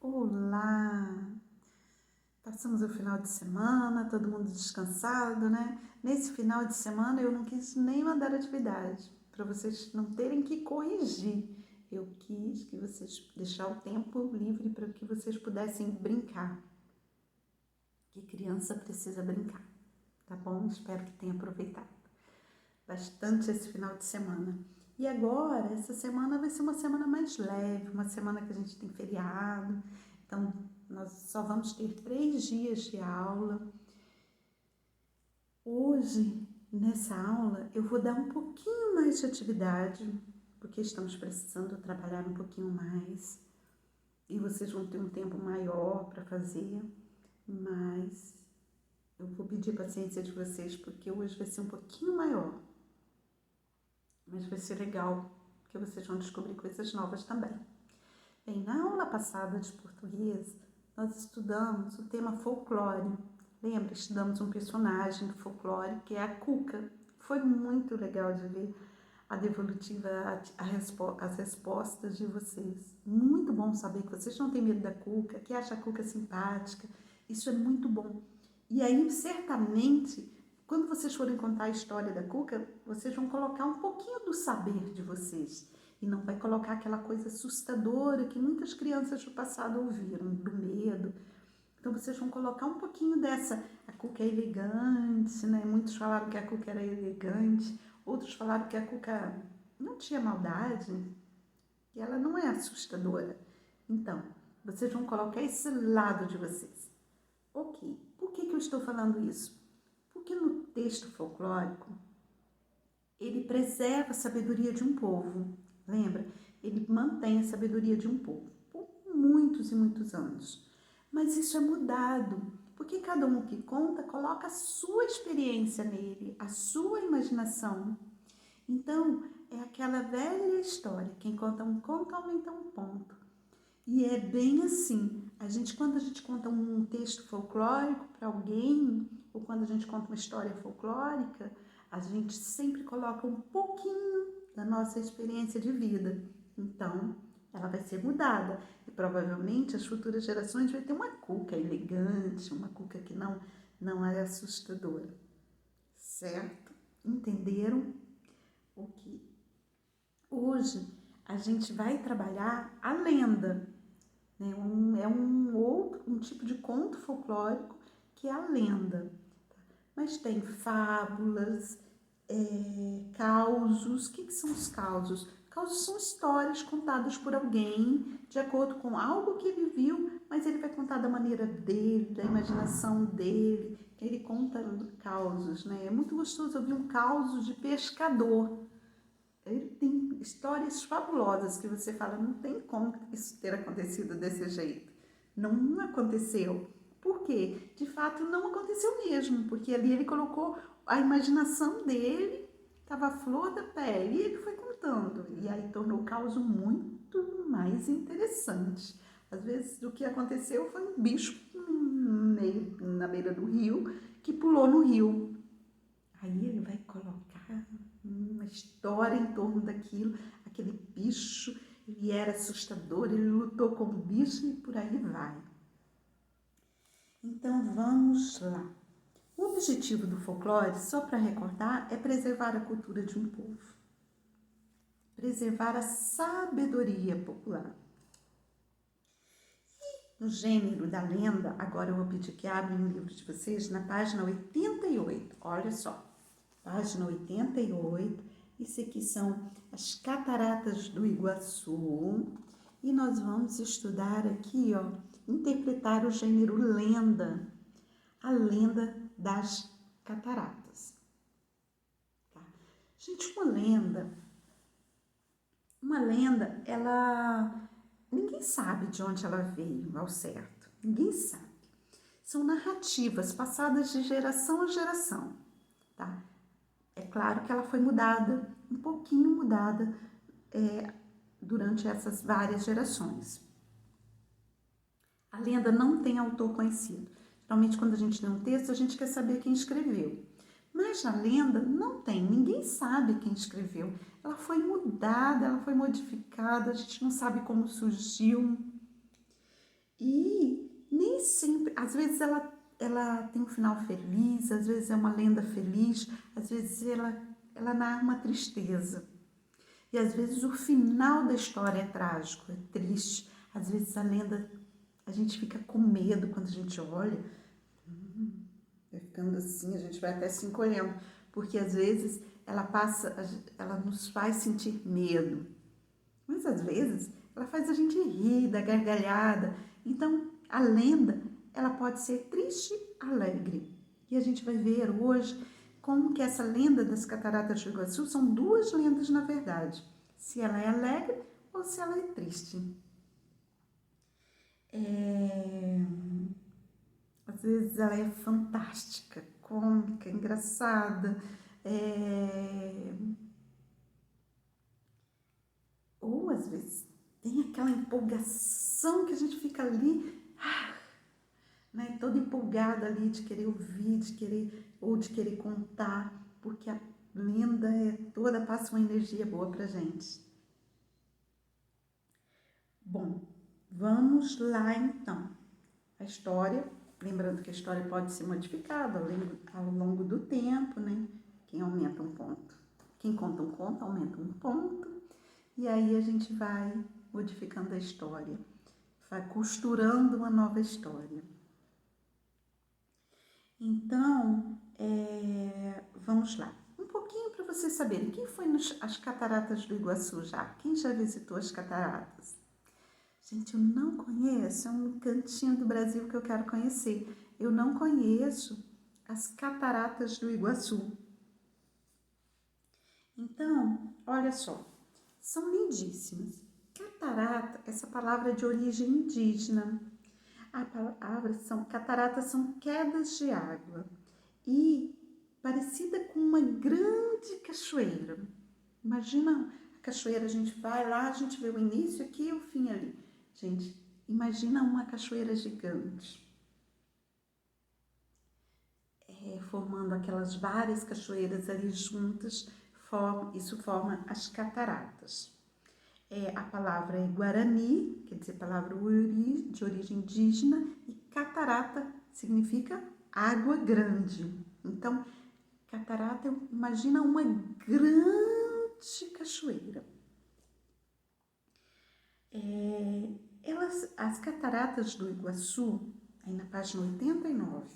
Olá! Passamos o final de semana, todo mundo descansado, né? Nesse final de semana eu não quis nem mandar atividade, para vocês não terem que corrigir. Eu quis que vocês deixar o tempo livre para que vocês pudessem brincar. Que criança precisa brincar, tá bom? Espero que tenha aproveitado bastante esse final de semana. E agora, essa semana vai ser uma semana mais leve, uma semana que a gente tem feriado. Então, nós só vamos ter 3 dias de aula. Hoje, nessa aula, eu vou dar um pouquinho mais de atividade, porque estamos precisando trabalhar um pouquinho mais. E vocês vão ter um tempo maior para fazer, mas eu vou pedir paciência de vocês, porque hoje vai ser um pouquinho maior. Mas vai ser legal, porque vocês vão descobrir coisas novas também. Bem, na aula passada de português, nós estudamos o tema folclore. Lembra? Estudamos um personagem do folclore, que é a Cuca. Foi muito legal de ver a devolutiva, as respostas de vocês. Muito bom saber que vocês não têm medo da Cuca, que acham a Cuca simpática. Isso é muito bom. E aí, certamente, quando vocês forem contar a história da Cuca, vocês vão colocar um pouquinho do saber de vocês. E não vai colocar aquela coisa assustadora que muitas crianças do passado ouviram, do medo. Então, vocês vão colocar um pouquinho dessa. A Cuca é elegante, né? Muitos falaram que a Cuca era elegante. Outros falaram que a Cuca não tinha maldade, que ela não é assustadora. Então, vocês vão colocar esse lado de vocês. Ok, por que eu estou falando isso? Porque no texto folclórico, ele preserva a sabedoria de um povo. Lembra? Ele mantém a sabedoria de um povo por muitos e muitos anos. Mas isso é mudado, porque cada um que conta coloca a sua experiência nele, a sua imaginação. Então, é aquela velha história, quem conta um conto aumenta um ponto. E é bem assim, quando a gente conta um texto folclórico para alguém, ou quando a gente conta uma história folclórica, a gente sempre coloca um pouquinho da nossa experiência de vida. Então, ela vai ser mudada. E provavelmente as futuras gerações vão ter uma Cuca elegante, uma Cuca que não é assustadora. Certo? Entenderam? Ok. Hoje a gente vai trabalhar a lenda. Né? Um tipo de conto folclórico que é a lenda. Mas tem fábulas, causos. O que são os causos? Causos são histórias contadas por alguém de acordo com algo que ele viu, mas ele vai contar da maneira dele, da imaginação dele. Ele conta causos, né? É muito gostoso ouvir um causo de pescador. Ele tem histórias fabulosas que você fala, não tem como isso ter acontecido desse jeito. Não aconteceu. Por quê? De fato, não aconteceu mesmo, porque ali ele colocou a imaginação dele, estava a flor da pele, e ele foi contando. E aí tornou o caos muito mais interessante. Às vezes, o que aconteceu foi um bicho na beira do rio, que pulou no rio. Aí ele vai colocar uma história em torno daquilo, aquele bicho, ele era assustador, ele lutou com o bicho e por aí vai. Então vamos lá. O objetivo do folclore, só para recordar, é preservar a cultura de um povo, preservar a sabedoria popular. No gênero da lenda, agora eu vou pedir que abrem o livro de vocês na página 88, olha só. Página 88, isso aqui são as Cataratas do Iguaçu, e nós vamos estudar aqui, ó, interpretar o gênero lenda, a lenda das cataratas. Tá? Gente, uma lenda, ninguém sabe de onde ela veio ao certo, ninguém sabe. São narrativas passadas de geração a geração, tá? É claro que ela foi mudada, um pouquinho mudada durante essas várias gerações. A lenda não tem autor conhecido. Geralmente, quando a gente lê um texto, a gente quer saber quem escreveu. Mas a lenda não tem, ninguém sabe quem escreveu. Ela foi mudada, ela foi modificada, a gente não sabe como surgiu. às vezes ela tem um final feliz, às vezes é uma lenda feliz, às vezes ela narra uma tristeza. E às vezes o final da história é trágico, é triste. Às vezes a lenda, a gente fica com medo quando a gente olha. Vai ficando assim, a gente vai até se encolhendo. Porque às vezes ela nos faz sentir medo. Mas às vezes ela faz a gente rir, dar gargalhada. Então a lenda, ela pode ser triste, alegre. E a gente vai ver hoje como que essa lenda das Cataratas do Iguaçu são duas lendas na verdade. Se ela é alegre ou se ela é triste. Às vezes ela é fantástica, cômica, engraçada. Ou às vezes tem aquela empolgação que a gente fica ali, né, toda empolgada ali de querer ouvir, de querer contar, porque a lenda toda passa uma energia boa pra gente. Bom, vamos lá então. A história, lembrando que a história pode ser modificada ao longo do tempo, né? Quem aumenta um ponto, quem conta um conto aumenta um ponto, e aí a gente vai modificando a história, vai costurando uma nova história. Então, vamos lá. Um pouquinho para vocês saberem, quem foi as Cataratas do Iguaçu já? Quem já visitou as cataratas? Gente, eu não conheço, é um cantinho do Brasil que eu quero conhecer. Eu não conheço as Cataratas do Iguaçu. Então, olha só, são lindíssimas. Catarata, essa palavra é de origem indígena. Cataratas são quedas de água e parecida com uma grande cachoeira. Imagina a cachoeira, a gente vai lá, a gente vê o início aqui e o fim ali. Gente, imagina uma cachoeira gigante, formando aquelas várias cachoeiras ali juntas, isso forma as cataratas. A palavra é Guarani, quer dizer, palavra de origem indígena, e catarata significa água grande. Então, catarata, imagina uma grande cachoeira. As cataratas do Iguaçu, aí na página 89,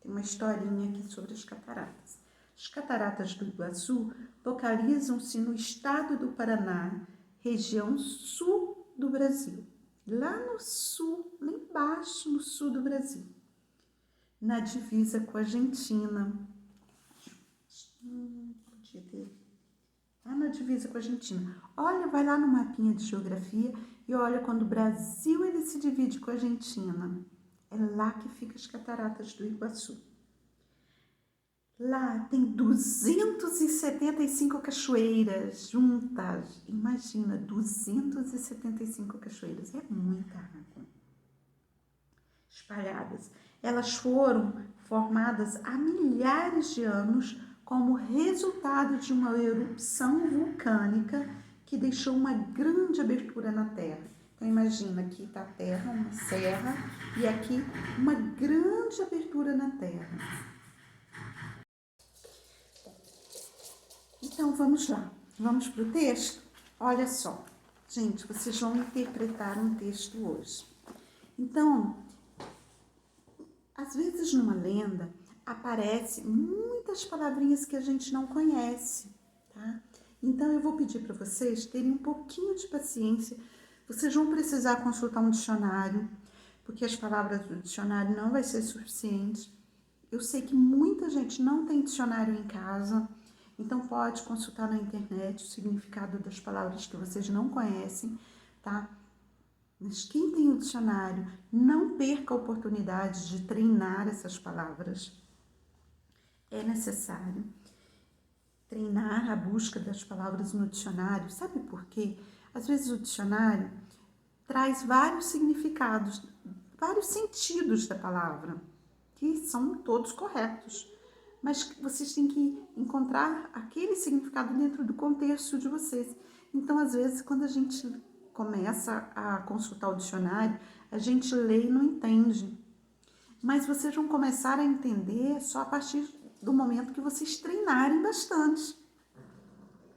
tem uma historinha aqui sobre as cataratas. As cataratas do Iguaçu localizam-se no estado do Paraná, região sul do Brasil. Lá no sul, lá embaixo no sul do Brasil. Na divisa com a Argentina. Podia ter. Lá na divisa com a Argentina. Olha, vai lá no mapinha de geografia e olha quando o Brasil ele se divide com a Argentina. É lá que ficam as cataratas do Iguaçu. Lá tem 275 cachoeiras juntas. Imagina, 275 cachoeiras. É muita água. Espalhadas. Elas foram formadas há milhares de anos como resultado de uma erupção vulcânica que deixou uma grande abertura na Terra. Então imagina, aqui está a Terra, uma serra, e aqui uma grande abertura na Terra. Então vamos lá, vamos para o texto? Olha só, gente, vocês vão interpretar um texto hoje. Então, às vezes numa lenda aparecem muitas palavrinhas que a gente não conhece, tá? Então eu vou pedir para vocês terem um pouquinho de paciência. Vocês vão precisar consultar um dicionário, porque as palavras do dicionário não vai ser suficiente. Eu sei que muita gente não tem dicionário em casa, então pode consultar na internet o significado das palavras que vocês não conhecem, tá? Mas quem tem o dicionário, não perca a oportunidade de treinar essas palavras. É necessário treinar a busca das palavras no dicionário. Sabe por quê? Às vezes o dicionário traz vários significados, vários sentidos da palavra, que são todos corretos. Mas vocês têm que encontrar aquele significado dentro do contexto de vocês. Então, às vezes, quando a gente começa a consultar o dicionário, a gente lê e não entende. mas vocês vão começar a entender só a partir do momento que vocês treinarem bastante.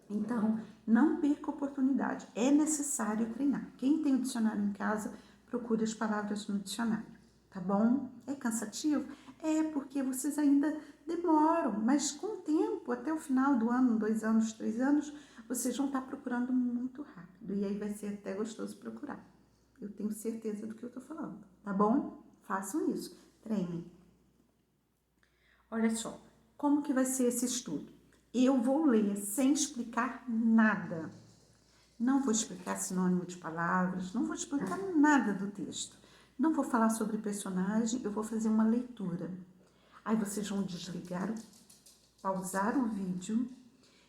Então, não perca a oportunidade. É necessário treinar. Quem tem o dicionário em casa, procure as palavras no dicionário, tá bom? É cansativo? É, porque vocês ainda demoram, mas com o tempo, até o final do ano, 2 anos, 3 anos, vocês vão estar procurando muito rápido. E aí vai ser até gostoso procurar. Eu tenho certeza do que eu tô falando, tá bom? Façam isso, treinem. Olha só, como que vai ser esse estudo? Eu vou ler sem explicar nada. Não vou explicar sinônimo de palavras, não vou explicar nada do texto. Não vou falar sobre personagem, eu vou fazer uma leitura. Aí vocês vão desligar, pausar o vídeo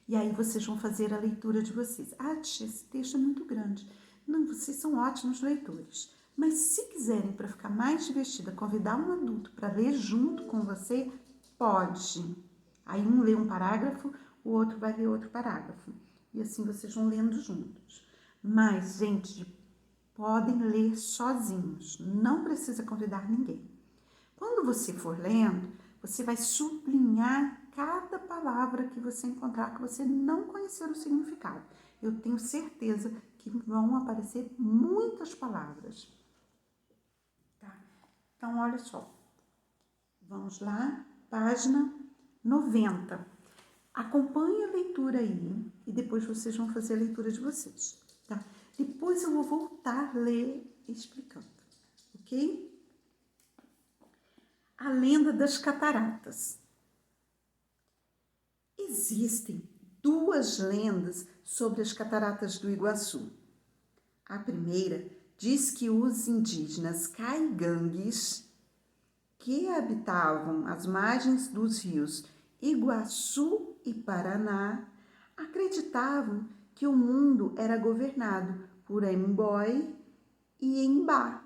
e aí vocês vão fazer a leitura de vocês. Ah, tia, esse texto é muito grande. Não, vocês são ótimos leitores. Mas se quiserem, para ficar mais divertida, convidar um adulto para ler junto com você, pode. Aí um lê um parágrafo, o outro vai ler outro parágrafo. E assim vocês vão lendo juntos. Mas, gente, podem ler sozinhos. Não precisa convidar ninguém. Quando você for lendo, você vai sublinhar cada palavra que você encontrar que você não conhecer o significado. Eu tenho certeza que vão aparecer muitas palavras. Tá? Então, olha só. Vamos lá, página 90. Acompanhe a leitura aí e depois vocês vão fazer a leitura de vocês, tá? Depois eu vou voltar a ler explicando, ok? A lenda das cataratas. Existem 2 lendas sobre as cataratas do Iguaçu. A primeira diz que os indígenas caigangues, que habitavam as margens dos rios Iguaçu e Paraná, acreditavam que o mundo era governado por Emboi e Embá,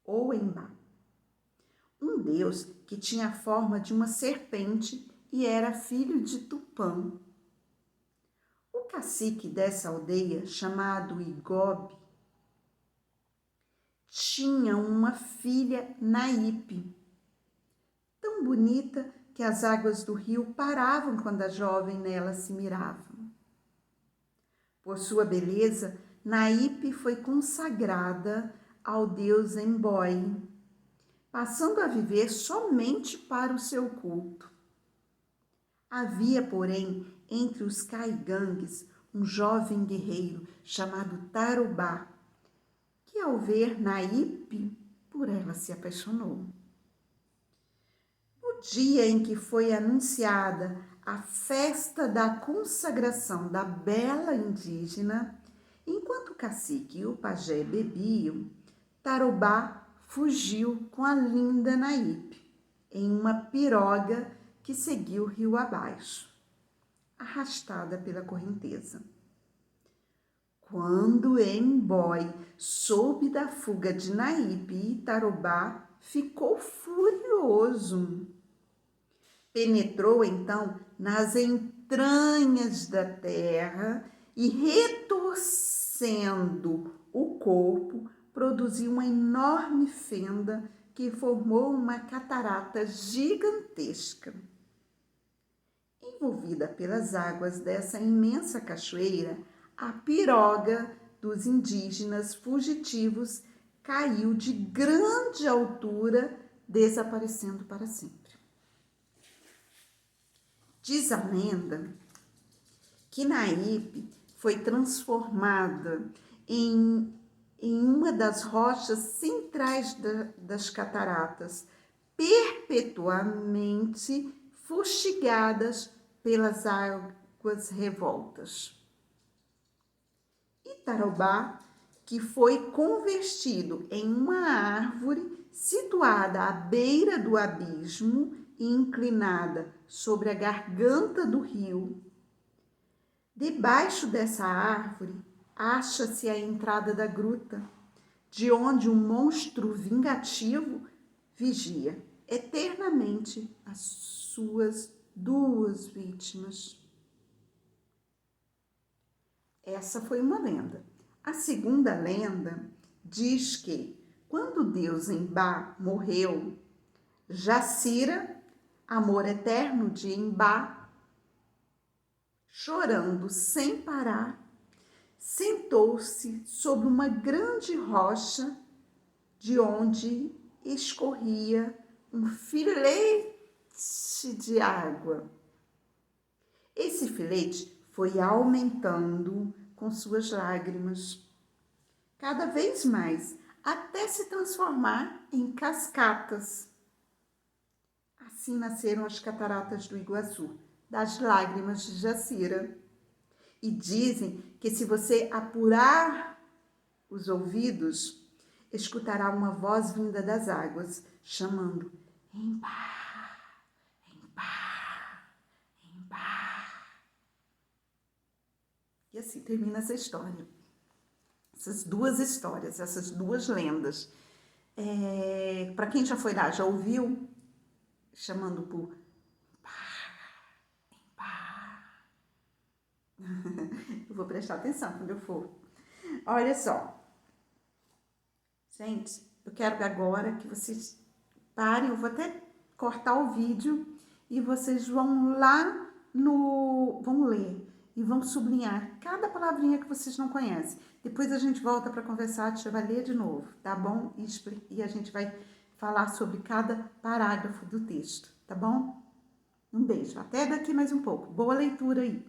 ou Embá, um deus que tinha a forma de uma serpente e era filho de Tupã. O cacique dessa aldeia, chamado Igobe, tinha uma filha Naípe, tão bonita que as águas do rio paravam quando a jovem nela se mirava. Por sua beleza, Naípe foi consagrada ao deus Emboi, passando a viver somente para o seu culto. Havia, porém, entre os caigangues um jovem guerreiro chamado Tarubá, que ao ver Naípe, por ela se apaixonou. No dia em que foi anunciada a festa da consagração da bela indígena, enquanto o cacique e o pajé bebiam, Tarubá fugiu com a linda Naípe em uma piroga que seguiu rio abaixo, arrastada pela correnteza. Quando Emboi soube da fuga de Naípe e Tarubá, ficou furioso. Penetrou então nas entranhas da terra e, retorcendo o corpo, produziu uma enorme fenda que formou uma catarata gigantesca. Envolvida pelas águas dessa imensa cachoeira, a piroga dos indígenas fugitivos caiu de grande altura, desaparecendo para sempre. Diz a lenda que Naípe foi transformada em uma das rochas centrais das cataratas, perpetuamente fustigadas pelas águas revoltas. E Tarubá, que foi convertido em uma árvore situada à beira do abismo e inclinada sobre a garganta do rio. Debaixo dessa árvore acha-se a entrada da gruta, de onde um monstro vingativo vigia eternamente as suas 2 vítimas. Essa foi uma lenda. A segunda lenda diz que, Quando Deus em Bá morreu, Jacira, amor eterno de Embá, chorando sem parar, sentou-se sobre uma grande rocha de onde escorria um filete de água. Esse filete foi aumentando com suas lágrimas, cada vez mais, até se transformar em cascatas. Assim nasceram as cataratas do Iguaçu, das lágrimas de Jacira. E dizem que se você apurar os ouvidos, escutará uma voz vinda das águas, chamando: Embá, Embá, Embá. E assim termina essa história. Essas duas histórias, essas duas lendas. Para quem já foi lá, já ouviu? Chamando por Embá. Eu vou prestar atenção quando eu for. Olha só. Gente, eu quero agora que vocês parem, eu vou até cortar o vídeo e vocês vão lá vão ler e vão sublinhar cada palavrinha que vocês não conhecem. Depois a gente volta para conversar, a tia vai ler de novo, tá bom? E a gente vai falar sobre cada parágrafo do texto, tá bom? Um beijo, até daqui mais um pouco. Boa leitura aí!